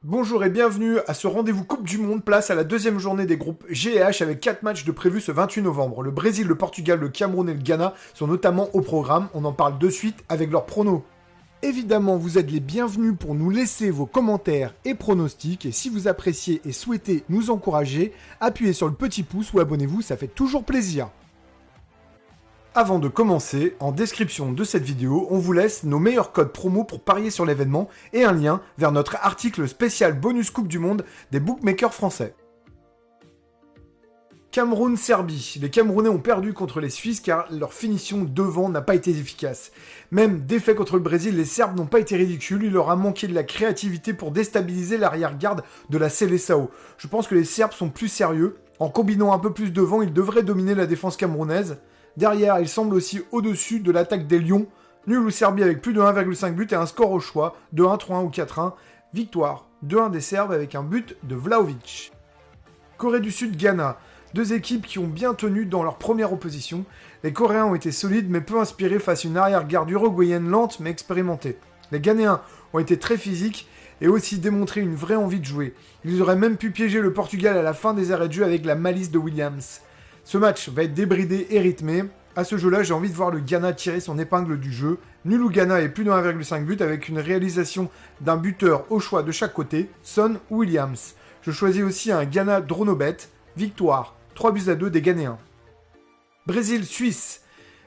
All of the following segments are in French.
Bonjour et bienvenue à ce rendez-vous Coupe du Monde, place à la deuxième journée des groupes G et H avec 4 matchs de prévus ce 28 novembre. Le Brésil, le Portugal, le Cameroun et le Ghana sont notamment au programme, on en parle de suite avec leurs pronos. Évidemment, vous êtes les bienvenus pour nous laisser vos commentaires et pronostics, et si vous appréciez et souhaitez nous encourager, appuyez sur le petit pouce ou abonnez-vous, ça fait toujours plaisir. Avant de commencer, en description de cette vidéo, on vous laisse nos meilleurs codes promo pour parier sur l'événement et un lien vers notre article spécial bonus Coupe du Monde des bookmakers français. Cameroun-Serbie. Les Camerounais ont perdu contre les Suisses car leur finition devant n'a pas été efficace. Même défait contre le Brésil, les Serbes n'ont pas été ridicules, il leur a manqué de la créativité pour déstabiliser l'arrière-garde de la Seleção. Je pense que les Serbes sont plus sérieux. En combinant un peu plus devant, ils devraient dominer la défense camerounaise. Derrière, il semble aussi au-dessus de l'attaque des Lions. Nul ou Serbie avec plus de 1,5 buts et un score au choix, de 1, 3-1 ou 4-1. Victoire 2-1 des Serbes avec un but de Vlahovic. Corée du Sud, Ghana. Deux équipes qui ont bien tenu dans leur première opposition. Les Coréens ont été solides mais peu inspirés face à une arrière-garde uruguayenne lente mais expérimentée. Les Ghanéens ont été très physiques et aussi démontré une vraie envie de jouer. Ils auraient même pu piéger le Portugal à la fin des arrêts de jeu avec la malice de Williams. Ce match va être débridé et rythmé. À ce jeu-là, j'ai envie de voir le Ghana tirer son épingle du jeu. Nul ou Ghana et plus de 1,5 but avec une réalisation d'un buteur au choix de chaque côté, Son ou Williams. Je choisis aussi un Ghana Dronobet. Victoire 3-2 des Ghanéens. Brésil-Suisse.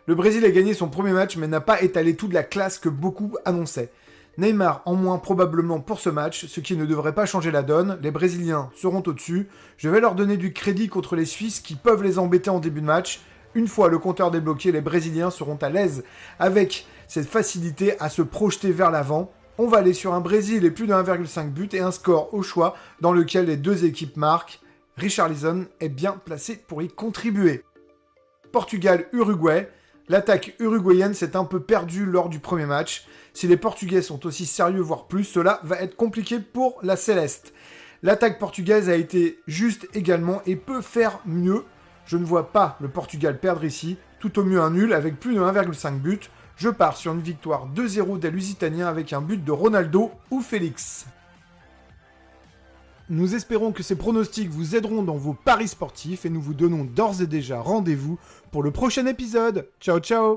Le Brésil a gagné son premier match mais n'a pas étalé toute la classe que beaucoup annonçaient. Neymar en moins probablement pour ce match, ce qui ne devrait pas changer la donne. Les Brésiliens seront au-dessus. Je vais leur donner du crédit contre les Suisses qui peuvent les embêter en début de match. Une fois le compteur débloqué, les Brésiliens seront à l'aise avec cette facilité à se projeter vers l'avant. On va aller sur un Brésil et plus de 1,5 but et un score au choix dans lequel les deux équipes marquent. Richarlison est bien placé pour y contribuer. Portugal-Uruguay. L'attaque uruguayenne s'est un peu perdue lors du premier match. Si les Portugais sont aussi sérieux, voire plus, cela va être compliqué pour la Céleste. L'attaque portugaise a été juste également et peut faire mieux. Je ne vois pas le Portugal perdre ici, tout au mieux un nul avec plus de 1,5 but. Je pars sur une victoire 2-0 des Lusitaniens avec un but de Ronaldo ou Félix. Nous espérons que ces pronostics vous aideront dans vos paris sportifs et nous vous donnons d'ores et déjà rendez-vous pour le prochain épisode. Ciao ciao!